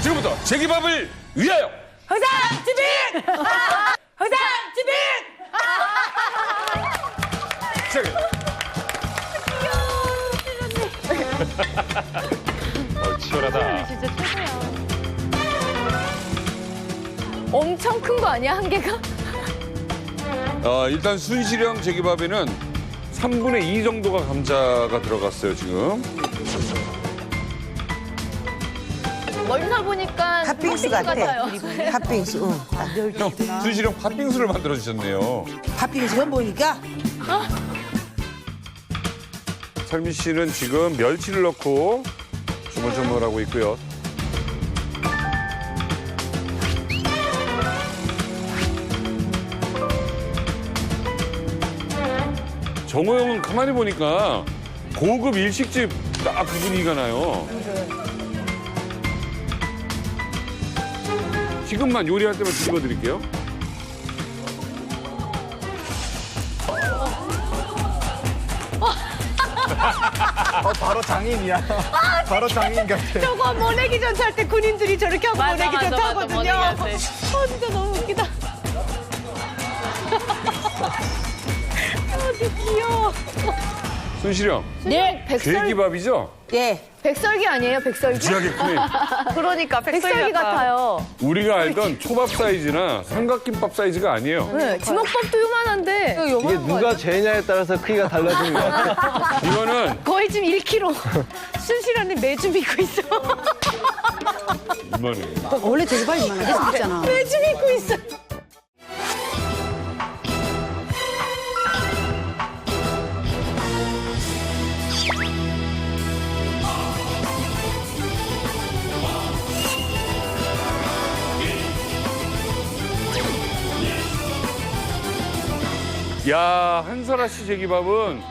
지금부터 제기밥을 위하여! 허상집이! 허상집이! 치열하다. 진짜 최고야. 엄청 큰 거 아니야, 한 개가? 일단 순시령 제기밥에는 3분의 2 정도가 감자가 들어갔어요, 지금. 멀리서 보니까 팥빙수 같아. 팥빙수. 응. 형, 순시령 팥빙수를 만들어주셨네요. 팥빙수가 뭐니까? 설미 씨는 지금 멸치를 넣고 조물조물하고 있고요. 정호 형은 가만히 보니까 고급 일식집 딱 그 분위기가 나요. 지금만 요리할 때만 뒤집어 드릴게요. 바로 장인이야. 바로 장인 같아. 저거 모내기 전투 할 때 군인들이 저렇게 하고 모내기 전투 하거든요. 진짜 너무 웃기다. 귀여워. 순시령. 네, 괴기밥이죠? 예. 백설기 아니에요, 백설기? 무지하게 크네. 그러니까, 백설기 같아요. 우리가 알던 초밥 사이즈나 삼각김밥 사이즈가 아니에요. 네, 주먹밥도 요만한데. 이게 누가 재냐에 따라서 크기가 달라지는 것 같아요. 이거는 거의 지금 1kg. 순실언니 매주 믿고 있어. 이만해. 원래 돼지밥이 이만하게 생겼잖아. 매주 믿고 있어. 야, 한설아 씨 제기밥은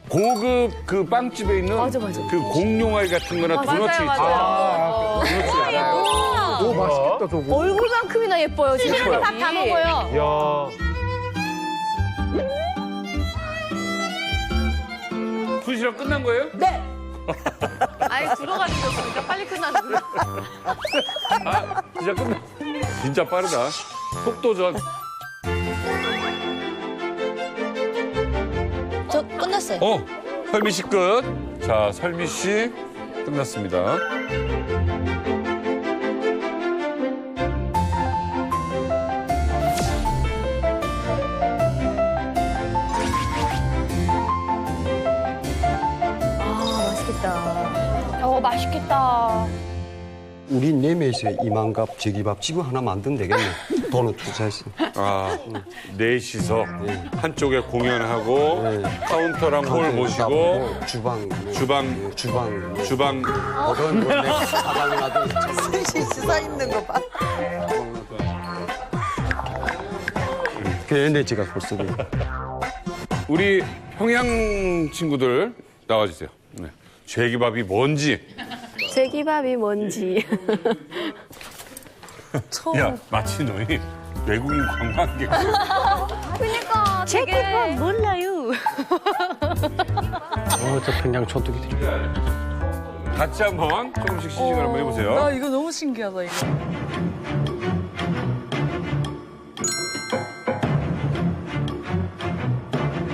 고급 그 빵집에 있는 그 공룡알 같은 거나 도넛츠 있죠. 도넛츠 알아요. 오, 맛있겠다, 저거. 얼굴만큼이나 예뻐요, 지금. 예뻐요. 밥 다 먹어요. 야. 순시랑 끝난 거예요? 네. 아예 들어가주셨으니까 빨리 끝나는 거야. 아, 진짜 끝나. 진짜 빠르다. 속도전. 저 끝났어요. 설미 씨 끝. 자, 설미 씨 끝났습니다. 맛있겠다. 우리 네 명이서 이만갑 제기밥 집을 하나 만들면 되겠네. 돈을 투자해서. 아, 넷이서 한쪽에 공연하고 카운터랑 홀 모시고 주방. 그건 원래 사장이 놔둔 셋이 서 있는 거 봐. 그래, 내 지가 벌써. 우리 평양 친구들 나와주세요. 네. 제기밥이 뭔지. 제기밥이 뭔지. 야, 마치 너희 외국인 관광객. 그러니까 제기밥 몰라요. 저 평양 초뚝이들이. 같이 한번 조금씩 시식을 한번 해보세요. 나 이거 너무 신기하다, 이거.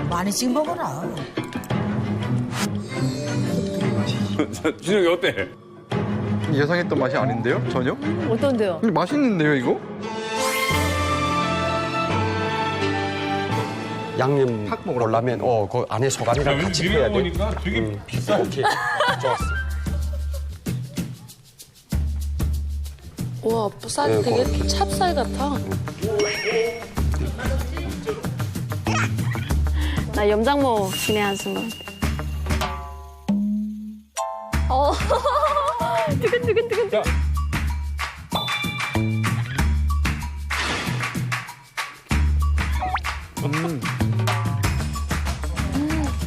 많이 찍 먹어라. 준영이 어때? 예상했던 맛이 아닌데요? 전혀? 어떤데요? 근데 맛있는데요, 이거? 양념 올라면 그 안에 소감이랑 같이 해야 돼. 보니까 되게 비싸. 오케이. 좋았어. 와, 쌀이 되게 찹쌀 같아. 나 염장모 진해 한숨. 두근두근두근.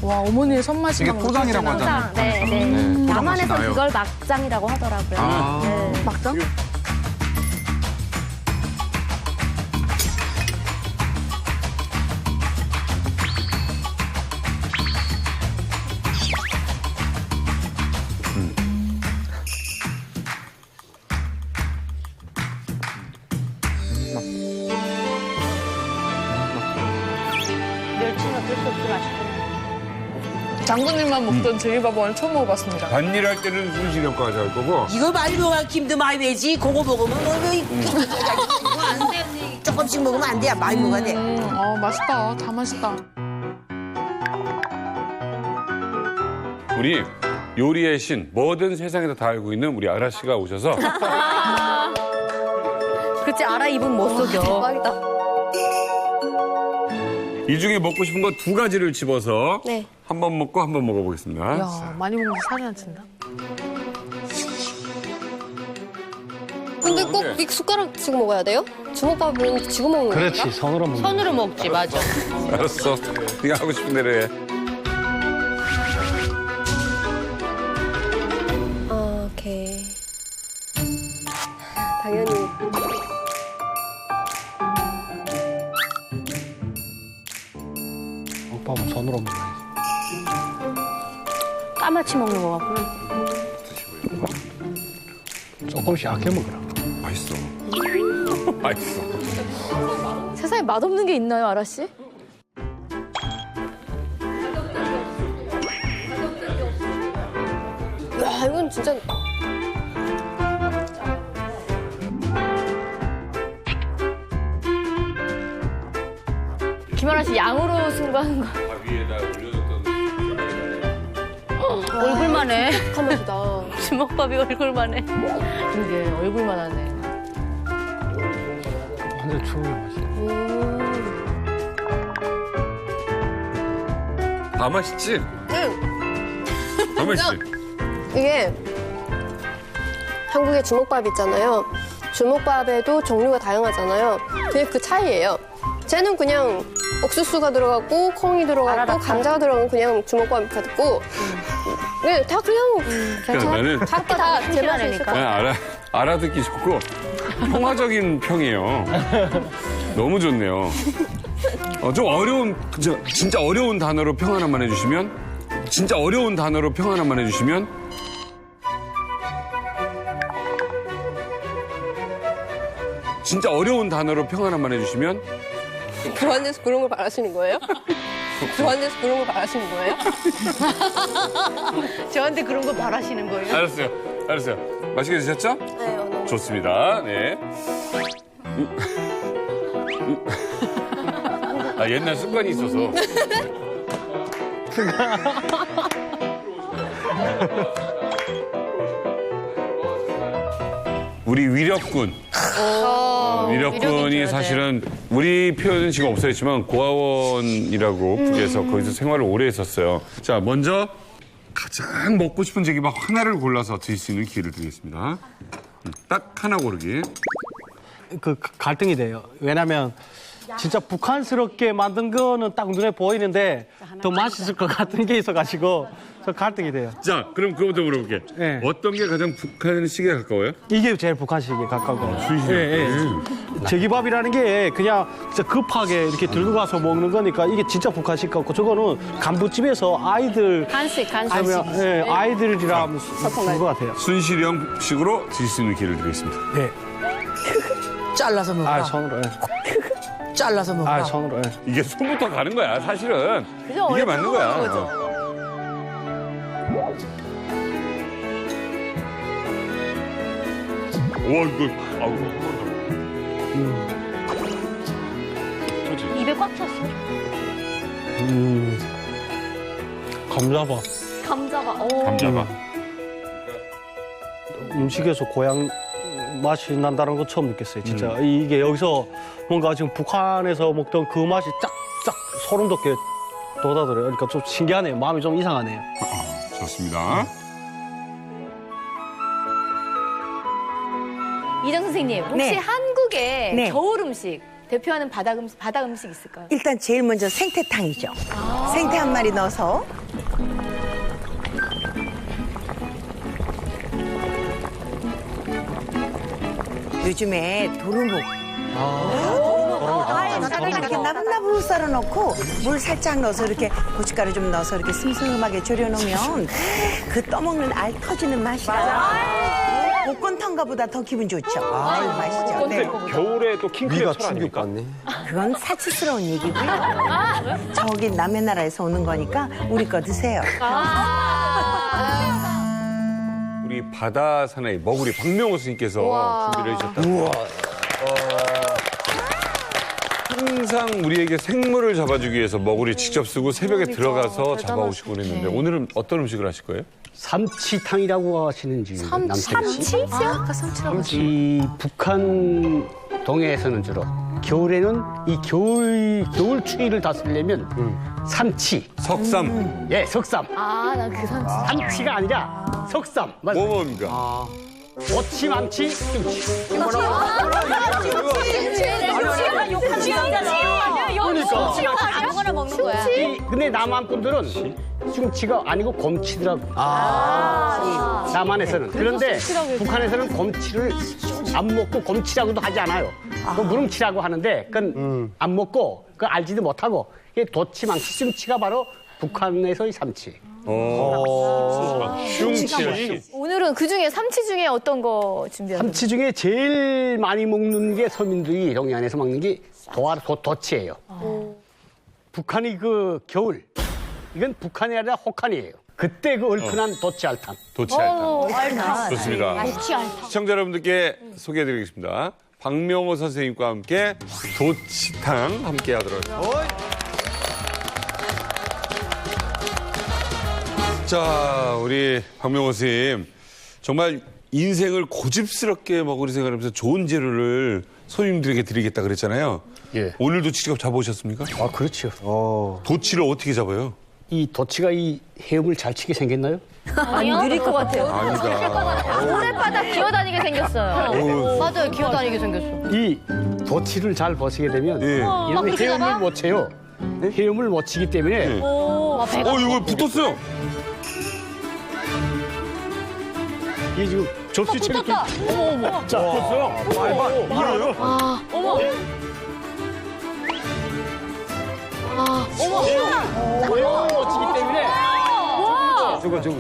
와, 어머니의 손맛이 이게 막 토장이라고 느껴지는 하잖아요. 네, 네. 토장 맛이 남한에서 나요. 그걸 막장이라고 하더라고요. 아. 네. 막장? 멸치는 어쩔 수 없이 맛있고. 장군님만 먹던 제기밥 오늘 처음 먹어봤습니다. 반일 할 때는 순실이 형까지 할 거고. 이거 많이 먹으면 김도 많이 되지. 그거 먹으면 안 돼. 조금씩 먹으면 안 돼. 많이 먹어야 돼. 맛있다. 다 맛있다. 우리 요리의 신, 뭐든 세상에서 다 알고 있는 우리 아라 씨가 오셔서 그치, 알아 입은 못 속여. 대박이다. 이 중에 먹고 싶은 거 2가지를 집어서 네. 한 번 먹고 한 번 먹어보겠습니다. 야, 많이 먹으면 살이 안 찐다. 근데 꼭 이 숟가락 쥐고 먹어야 돼요? 주먹밥은 쥐고 먹는 거예요? 그렇지, 손으로 먹는 손으로 먹지, 맞아. 알았어. 네가 하고 싶은 대로 해. 아, 오케이. 당연히. 밥은 손으로 먹어야지. 까마치 먹는 거 같구나. 조금씩 아껴 먹으라. 맛있어. 맛있어. 세상에 맛없는 게 있나요, 아라 씨? 야, 이건 진짜. 김아라 씨 양으로 승부하는 거. 위에다 올려줬던 얼굴만 해. 하면서다. 주먹밥이 얼굴만 해. 그게 얼굴만 하네. 완전 추억의 맛이야. 다 맛있지? 응. 다 맛있지? 이게 한국의 주먹밥 있잖아요. 주먹밥에도 종류가 다양하잖아요. 그게 그 차이예요. 쟤는 그냥 옥수수가 들어갔고 콩이 들어갔고 감자가 들어간 그냥 주먹밥 같고 네, 다 그냥 나는 다 제 맛이 있을 그냥 알아듣기 좋고 평화적인 평이에요. 너무 좋네요. 좀 어려운 진짜 어려운 단어로 평 하나만 해주시면 진짜 어려운 단어로 평 하나만 해주시면 진짜 어려운 단어로 평 하나만 해주시면 교환돼서 그런 걸 바라시는 거예요? 교환돼서 그런 걸 바라시는 거예요? 저한테 그런 거 바라시는 거예요? 알았어요. 맛있게 드셨죠? 네, 너무 좋습니다. 네. 아, 옛날 습관이 있어서. 우리 위력군. 위력군이 사실은 우리 표현은 지금 없어졌지만 고아원이라고 북에서 거기서 생활을 오래 했었어요. 자, 먼저 가장 먹고 싶은 제기밥 하나를 골라서 드실 수 있는 기회를 드리겠습니다. 딱 하나 고르기. 그 갈등이 돼요. 왜냐면 진짜 북한스럽게 만든 거는 딱 눈에 보이는데 더 맛있을 것 같은 게 있어가지고 저 갈등이 돼요. 자, 그럼 그거부터 물어볼게. 네. 어떤 게 가장 북한식에 가까워요? 이게 제일 북한식에 가까워요. 순시요? 제기밥이라는 게 그냥 진짜 급하게 이렇게 들고 가서 먹는 거니까 이게 진짜 북한식 같고 저거는 간부집에서 아이들 간식. 예, 아이들이랑 먹는 것 같아요. 순시령식으로 드실 수 있는 기회를 드리겠습니다. 네. 잘라서 먹어. 손으로. 잘라서 먹어. 손으로. 이게 손부터 가는 거야, 사실은. 그죠? 이게 맞는 거야. 거죠. 와, 이거, 아우. 입에 꽉 찼어. 감자밥. 감자가. 감자밥. 음식에서 고향 맛이 난다는 거 처음 느꼈어요. 진짜 이게 여기서 뭔가 지금 북한에서 먹던 그 맛이 쫙쫙 소름 돋게 돋아들어요. 그러니까 좀 신기하네요. 마음이 좀 이상하네요. 좋습니다. 이정 선생님, 혹시 네. 한국의 네. 겨울 음식 대표하는 바다 음식 있을까요? 일단 제일 먼저 생태탕이죠. 생태 한 마리 넣어서 요즘에 도루묵. 이렇게 나불나불 썰어놓고 물 살짝 넣어서 이렇게 고춧가루 좀 넣어서 이렇게 슴슴하게 졸여놓으면 그 떠먹는 알 터지는 맛이라 볶음탕가 보다 더 기분 좋죠. 맛있죠. 근데 겨울에 또 킹크랩 철 아닙니까? 그건 사치스러운 얘기고요. 저기 남의 나라에서 오는 거니까 우리 거 드세요. 우리 바다 사나이 머구리 박명호 스님께서 우와. 준비를 해주셨다. 항상 우리에게 생물을 잡아주기 위해서 머구리 직접 쓰고 새벽에 들어가서 잡아오시고 그랬는데 오늘은 어떤 음식을 하실 거예요? 삼치탕이라고 하시는 지금 삼치? 아까 삼치라고 이 북한 동해에서는 주로 겨울에는 이 겨울 추위를 다스리려면 삼치. 석삼. 예, 석삼. 아, 나 그 삼치. 삼치가 아니라 석삼. 뭐 뭡니까? 오치, 망치, 김치. 아무거나 먹는 거야. 근데 남한 분들은 숭치가 아니고 곰치더라고. 남한에서는. 그런데 북한에서는 곰치를 안 먹고 곰치라고도 하지 않아요. 그 무릉치라고 하는데 그건 안 먹고 그 알지도 못하고 이게 도치, 망치, 숭치가 바로 북한에서의 삼치. 흉치. 오늘은 그 중에 삼치 중에 어떤 거 준비하세요? 삼치 중에 제일 많이 먹는 게 서민들이 동해안에서 먹는 게 도치예요. 북한이 그 겨울, 이건 북한이 아니라 혹한이에요. 그때 그 얼큰한 도치 알탕. 도치 알탕. 좋습니다. 시청자 여러분들께 소개해드리겠습니다. 박명호 선생님과 함께 도치탕 함께 하도록 하겠습니다. 자, 우리 박명호 선생님. 정말 인생을 고집스럽게 머구리 생활하면서 좋은 재료를 손님들에게 드리겠다 그랬잖아요. 예. 오늘도 직접 잡아오셨습니까? 아, 그렇죠. 도치를 어떻게 잡아요? 이 도치가 이 헤엄을 잘 치게 생겼나요? 아니요? 느릴 것 같아요. 아니다. 모래바닥 기어다니게 생겼어요. 맞아요, 기어다니게 생겼어. 이 도치를 잘 보시게 되면 막 이런 그렇게 잡아? 헤엄을 못 쳐요. 헤엄을 못 치기 때문에 이거 붙었어요. 이게 지금 접시채를 붙었다. 어머. 자, 붙었어요. 이거요? 어머. 헤엄을 못 치기 때문에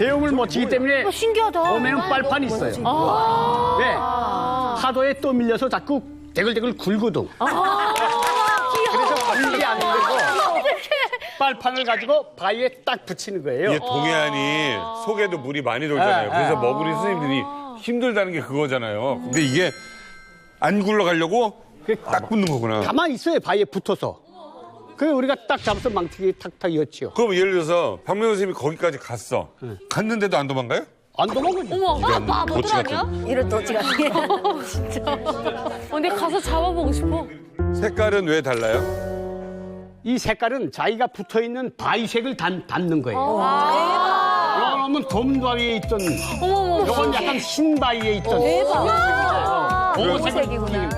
헤엄을 못 치기 때문에 신기하다. 몸에는 빨판이 있어요. 네. 파도에 떠밀려서 자꾸 대글대글 굴거든. 그래서 걸리지 않는 거고 빨판을 가지고 바위에 딱 붙이는 거예요. 이게 동해안이 속에도 물이 많이 돌잖아요. 그래서 머구리 선생님들이 힘들다는 게 그거잖아요. 근데 이게 안 굴러가려고 딱 붙는 거구나. 가만히 있어요, 바위에 붙어서. 그래 우리가 딱 잡아서 망치기 탁탁 이었지요. 그럼 예를 들어서 박명호 선생님이 거기까지 갔어. 갔는데도 안 도망가요? 안 도망가죠. 어머, 바보들 도치 아니야? 이런 도치가. 진짜. 근데 가서 잡아보고 싶어. 색깔은 왜 달라요? 이 색깔은 자기가 붙어있는 바위색을 담는 거예요. 요거는 돔바위에 있던, 어머머. 요건 약간 흰바위에 있던. 대박. 오색이구나.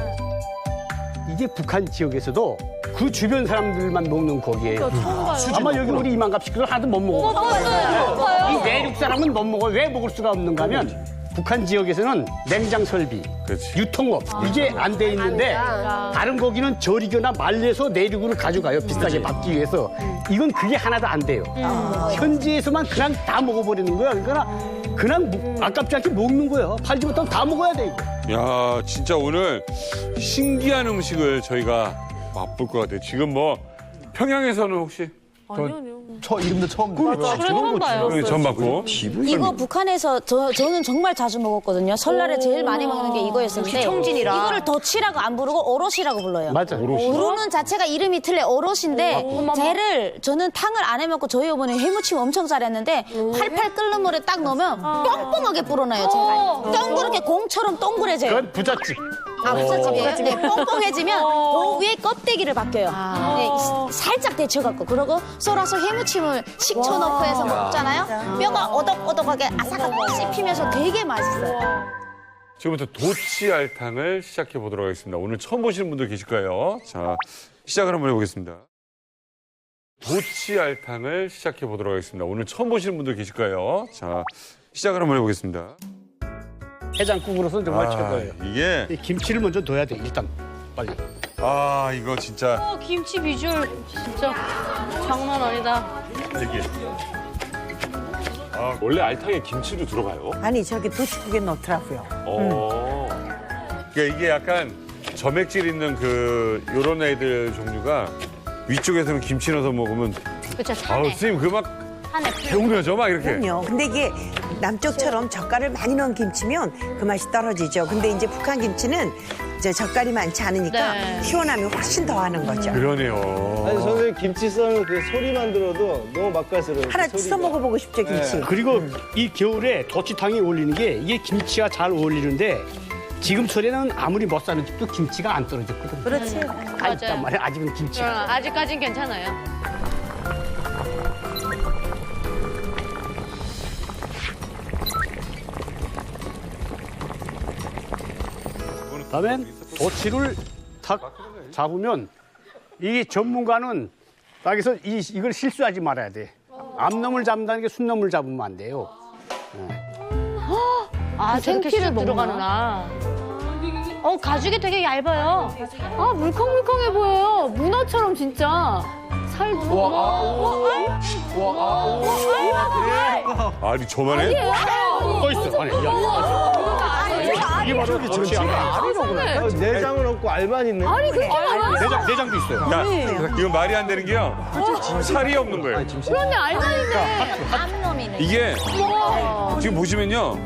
이게 북한 지역에서도 그 주변 사람들만 먹는 고기예요. 아마 여기 우리 이만갑 식구들 하나도 못 먹어요. 이 내륙 사람은 못 먹어요. 왜 먹을 수가 없는가 하면 북한 지역에서는 냉장 설비, 유통업 이게 안 돼 있는데 다른 고기는 절이거나 말려서 내륙으로 가져가요. 비싸게 받기 위해서. 이건 그게 하나도 안 돼요. 현지에서만 그냥 다 먹어버리는 거야. 그러니까 그냥 아깝지 않게 먹는 거예요. 팔지 못하면 다 먹어야 돼 이거. 야, 진짜 오늘 신기한 음식을 저희가 맛볼 것 같아요. 지금 뭐 평양에서는 혹시 저 이름도 처음 들어요. 처음 봐요. 처음 봤고 이거 북한에서 저는 정말 자주 먹었거든요. 설날에 제일 많이 먹는 게 이거였었는데 청진이라. 이거를 덧치라고 안 부르고 어롯이라고 불러요. 맞아. 부르는 자체가 이름이 틀려 어롯인데 쟤를 저는 탕을 안 해먹고 저희 어머니 회무침 엄청 잘했는데 팔팔 끓는 물에 딱 넣으면 뻥뻥하게 불어나요. 제가 동그랗게 공처럼 동그래져요. 그건 부잣집. 부잣집이에요. 네, 뻥뻥해지면 그 위에 껍데기를 벗겨요. 네, 살짝 데쳐갖고 그러고 썰어서 해무침을 식초 넣고 해서 먹잖아요. 뼈가 오덕오덕하게 아삭아삭 씹히면서 되게 맛있어요. 지금부터 도치알탕을 시작해 보도록 하겠습니다. 오늘 처음 보시는 분들 계실 거예요. 자, 시작을 한번 해보겠습니다. 도치알탕을 시작해 보도록 하겠습니다. 오늘 처음 보시는 분들 계실 거예요. 자, 시작을 한번 해보겠습니다. 해장국으로서는 정말 최고예요. 이게 이 김치를 먼저 둬야 돼. 일단 빨리. 아 이거 진짜 김치 비주얼 진짜 장난 아니다. 이게 원래 알탕에 김치도 들어가요? 아니 저기 도치국에 넣더라고요. 그러니까 이게 약간 점액질 있는 그 요런 애들 종류가 위쪽에서는 김치 넣어서 먹으면 그쵸, 아우 선생님 그 막 개운해져 막 이렇게. 그럼요. 근데 이게 남쪽처럼 젓갈을 많이 넣은 김치면 그 맛이 떨어지죠. 근데 이제 북한 김치는 이제 젓갈이 많지 않으니까 네. 시원하면 훨씬 더 하는 거죠. 그러네요. 아니 선생님 김치 써는 그 소리만 들어도 너무 맛깔스러워요. 하나 그 씻어 소리가. 먹어보고 싶죠, 김치. 그리고 이 겨울에 도치탕이 어울리는 게 이게 김치와 잘 어울리는데 지금철에는 아무리 못 사는 집도 김치가 안 떨어졌거든요. 그렇지. 다 있단 말이야. 아직은 김치가. 아직까진 괜찮아요. 다음엔 도치를 탁 잡으면 이 전문가는 딱에서 이걸 실수하지 말아야 돼. 암놈을 잡는다는 게 순놈을 잡으면 안 돼요. 아, 생피를 들어가는구나. 가죽이 되게 얇아요. 아, 물컹물컹해 보여요. 문어처럼 진짜. 살도. 아니 저만해? 또 있어. 아니, 이게 바로 도치야. 내장은 없고 알만 있네. 아니, 그렇게 많아? 내장도 있어요. 야, 이건 말이 안 되는 게요. 살이 없는 거예요. 그런데 알만인데. 암놈이네. 이게 지금 보시면요.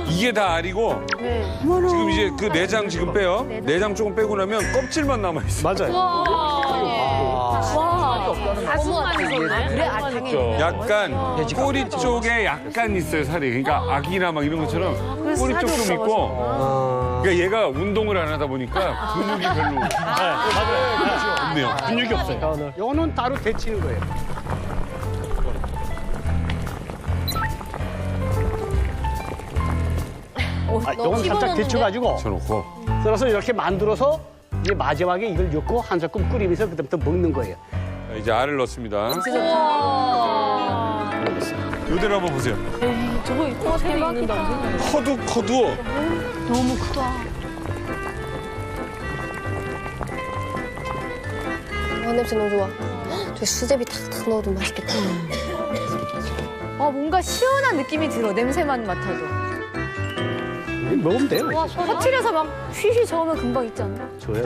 이게 다 알이고 지금 이제 그 내장 지금 빼요. 내장 조금 빼고 나면 껍질만 남아 있어. 맞아요. 와. 가슴만 있었네. 그래, 알탕이. 약간 꼬리 쪽에 약간 있어요 살이. 그러니까 아기나 막 이런 것처럼 꼬리 쪽 좀 있고. 그러니까 얘가 운동을 안 하다 보니까 근육이 별로 없네요. 근육이 없어요. 요거는 따로 데치는 거예요. 요건 살짝 데쳐가지고 쳐놓고 썰어서 이렇게 만들어서 이제 마지막에 이걸 넣고 한 스푼 끓이면서 그다음부터 먹는 거예요. 자, 이제 알을 넣습니다. 요대로 한번 보세요. 저거 이거 대박이다. 커도 너무 크다. 냄새 너무 좋아. 저 수제비 탁탁 넣어도 맛있겠다. 뭔가 시원한 느낌이 들어. 냄새만 맡아도. 먹으면 돼요. 터트려서 막 휘휘 저으면 금방 있잖아. 줘요.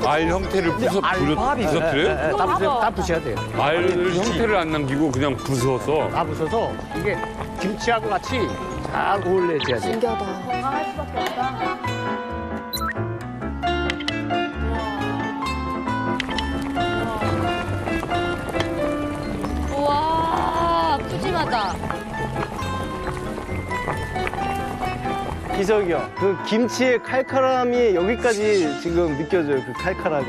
알 형태를 부서뜨려요? 다 부셔야 돼요. 알 형태를 안 남기고 그냥 부숴서. 다 부숴서 이게 김치하고 같이 잘 어울려줘야 돼요. 신기하다. 우와, 푸짐하다. 기석이 형, 그 김치의 칼칼함이 여기까지 지금 느껴져요. 그 칼칼함이.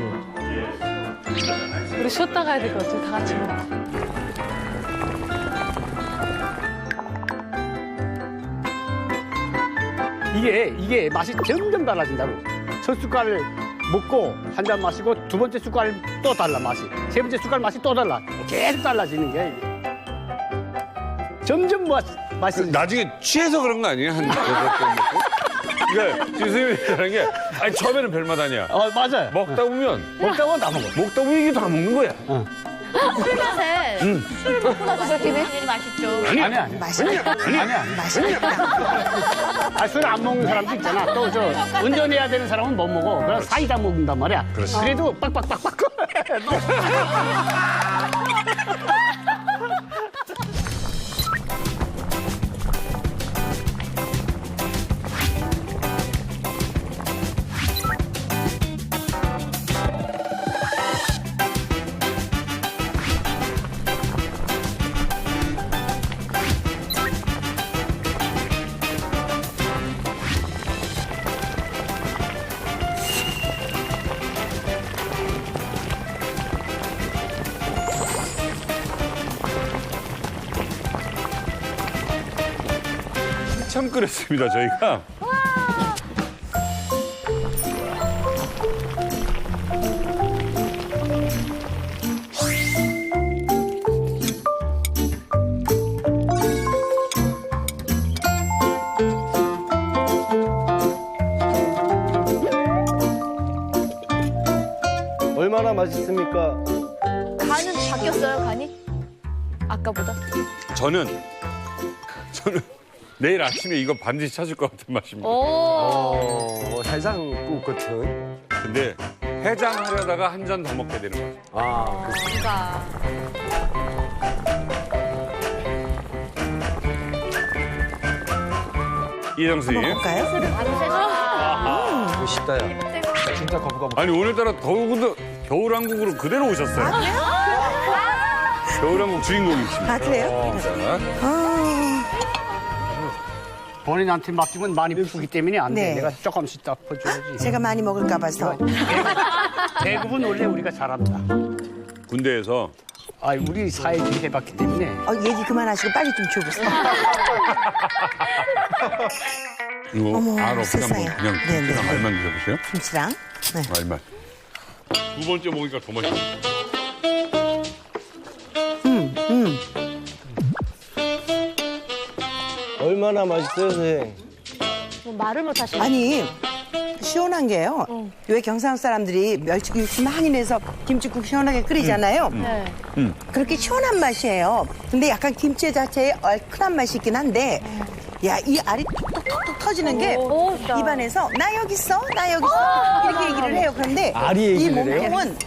우리 쉬었다 가야 될 것 같아. 다 같이 먹어. 이게 맛이 점점 달라진다고. 첫 숟갈을 먹고 한 잔 마시고 두 번째 숟갈 또 달라 맛이. 세 번째 숟갈 맛이 또 달라. 계속 달라지는 게 이게. 점점 맛이. 나중에 취해서 그런 거 아니에요? 한 여덟 번 먹고? 그러니까 지금 선생님이 게 아니 처음에는 별맛 아니야. 맞아요. 먹다 보면 다 먹어. 먹다 보면 이게 다 먹는 거야. 술 맛에 술 먹고 나서 되게 맛있죠. 아니야. 맛있겠다. 아, 술 안 먹는 사람도 있잖아. 또 저 운전해야 되는 사람은 못 먹어. 그럼 사이다 먹는단 말이야. 그래도 빡빡빡빡. 한참 끓였습니다, 저희가. 얼마나 맛있습니까? 간은 바뀌었어요, 간이? 아까보다? 저는 내일 아침에 이거 반드시 찾을 것 같은 맛입니다. 해장국 같은. 근데 해장하려다가 한 잔 더 먹게 되는 거죠. 그러니까. 이정수 씨. 먹을까요? 멋있다, 야. 진짜 거부감. 아니 오늘따라 겨울왕국으로 그대로 오셨어요. 겨울왕국 주인공이십니다. 아, 그래요? 본인한테 맡기면 많이 푸기 때문에 안 돼. 네. 내가 조금씩 더 퍼줘야지. 제가 많이 먹을까 봐서. 대부분 원래 우리가 잘합니다. 군대에서 우리 사회주의 해봤기 때문에. 얘기 그만하시고 빨리 좀 줘보세요. 이거 어머, 알 없이 세상에. 한번 그냥 네, 김치랑 네. 알만 드셔보세요. 김치랑. 네. 알만. 두 번째 먹으니까 더 맛있어요. 얼마나 맛있어요, 선생님? 뭐 말을 못 하시네. 아니, 시원한 게요. 왜 경상 사람들이 멸치 김치 많이 내서 김치국 시원하게 끓이잖아요. 네. 그렇게 시원한 맛이에요. 근데 약간 김치 자체에 얼큰한 맛이 있긴 한데, 야, 이 알이 톡톡톡톡 터지는 게 입안에서 나 여기 있어, 나 여기 있어 이렇게 얘기를 해요. 그런데 알이 이 얘기를 해요? 몸통은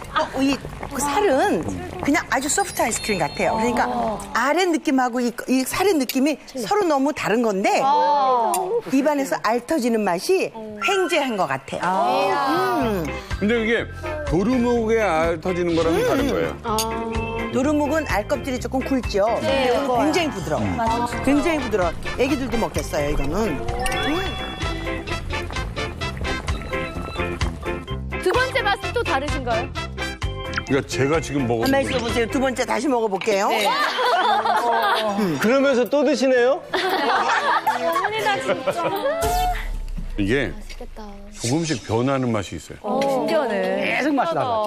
그 살은 그냥 아주 소프트 아이스크림 같아요. 그러니까 알의 느낌하고 이 살의 느낌이 서로 너무 다른 건데 입안에서 알 터지는 맛이 횡재한 것 같아요. 근데 이게 도루묵에 알 터지는 거랑은 다른 거예요. 도루묵은 알 껍질이 조금 굵죠. 네, 근데 그거요. 굉장히 부드러워. 굉장히 부드러워. 애기들도 먹겠어요, 이거는. 두 번째 맛은 또 다르신가요? 그러니까 제가 지금 한 먹어본 번 있어보세요. 두 번째 다시 먹어볼게요. 그러면서 또 드시네요? 어머니다 진짜. 이게 조금씩 변하는 맛이 있어요. 신기하네. 계속 맛이 나가.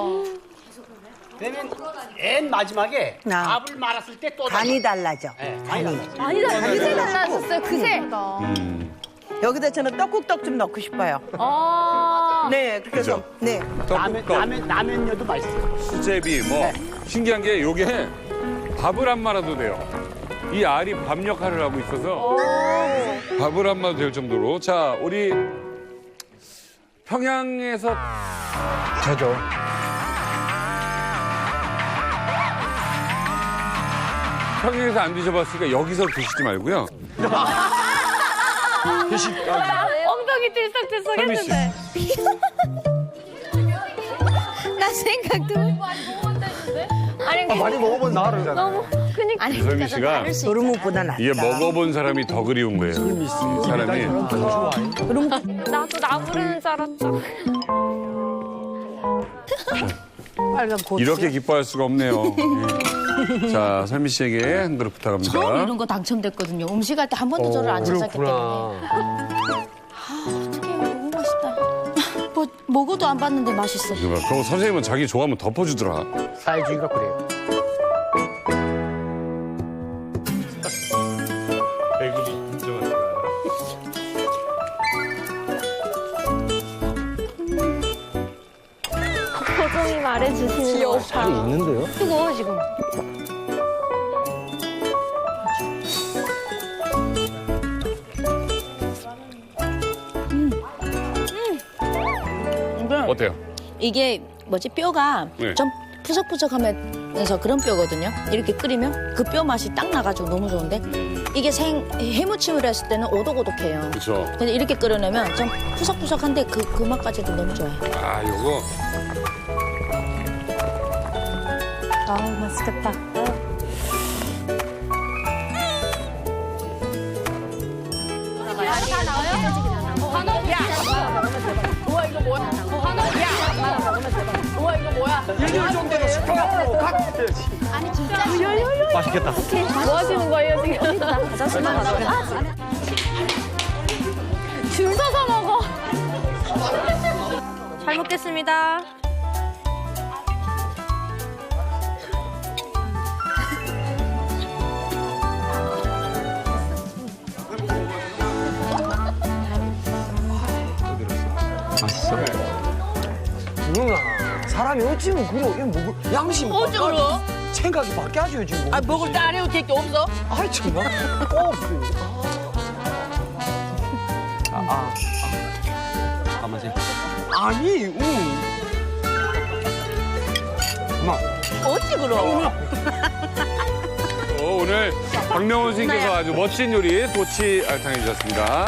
그러면 맨 마지막에 나. 밥을 말았을 때 또 간이 달라져. 간이. 아니다, 그새 달라졌어요, 그새. 여기다 저는 떡국떡 좀 넣고 싶어요. 네, 그래서 그죠? 네. 라면료도 맛있어요. 수제비 뭐 신기한 게 요게 밥을 안 말아도 돼요. 이 알이 밥 역할을 하고 있어서 밥을 안 말아도 될 정도로. 자, 우리 평양에서 저죠. 평양에서 안 드셔봤으니까 여기서 드시지 말고요. 엉덩이 들썩들썩 설미 씨. 했는데. 나 생각도 아니, 많이 먹어본 나를 잖아. 너무, 그니까. 아니 설미 씨가 도루묵보다 낫다. 이게 먹어본 사람이 더 그리운 거예요. 이 사람이. 나도 나부르는 줄 알았죠. 빨간 고추. 이렇게 기뻐할 수가 없네요. 예. 자, 설미 씨에게 한 그릇 부탁합니다. 처음 이런 거 당첨됐거든요. 음식할 때 한 번도 저를 안 찾았기 때문에. 어떡해, 너무 맛있다. 뭐 먹어도 안 봤는데 맛있어. 이거 봐. 그럼 선생님은 자기 좋아하면 덮어주더라. 사회주의가 그래요. 배급이 진짜 맛있다. 표정이 말해주시는 거. 살이 있는데요? 뜨거워, 지금. 어때요? 이게 뭐지 뼈가 네. 좀 푸석푸석하면서 그런 뼈거든요. 이렇게 끓이면 그 뼈 맛이 딱 나가지고 너무 좋은데 이게 해무침을 했을 때는 오독오독해요. 그렇죠. 근데 이렇게 끓여내면 좀 푸석푸석한데 그 맛까지도 너무 좋아요. 아, 요거. 아우, 맛있겠다. 다 나와요? 한옥? 야! 우와, 이거 뭐야? 한옥? 야! 우와, 이거 뭐야? 일정대로 시켜갖고 각. 아니, 진짜. 맛있겠다. 뭐 하시는 거예요, 지금? 줄 서서 먹어. 잘 먹겠습니다. 맛있어. 누나, 사람이 어찌 뭐 그래? 뭐 양심. 어찌 그러? 생각이 바뀌어야지 지금. 아 먹을 때 아래로 될게 없어? 아이 정말. 가만히. 아니, 엄마. 어찌 그러? 오늘 박명훈 선생님께서 아주 멋진 요리 도치 알탕해 주셨습니다.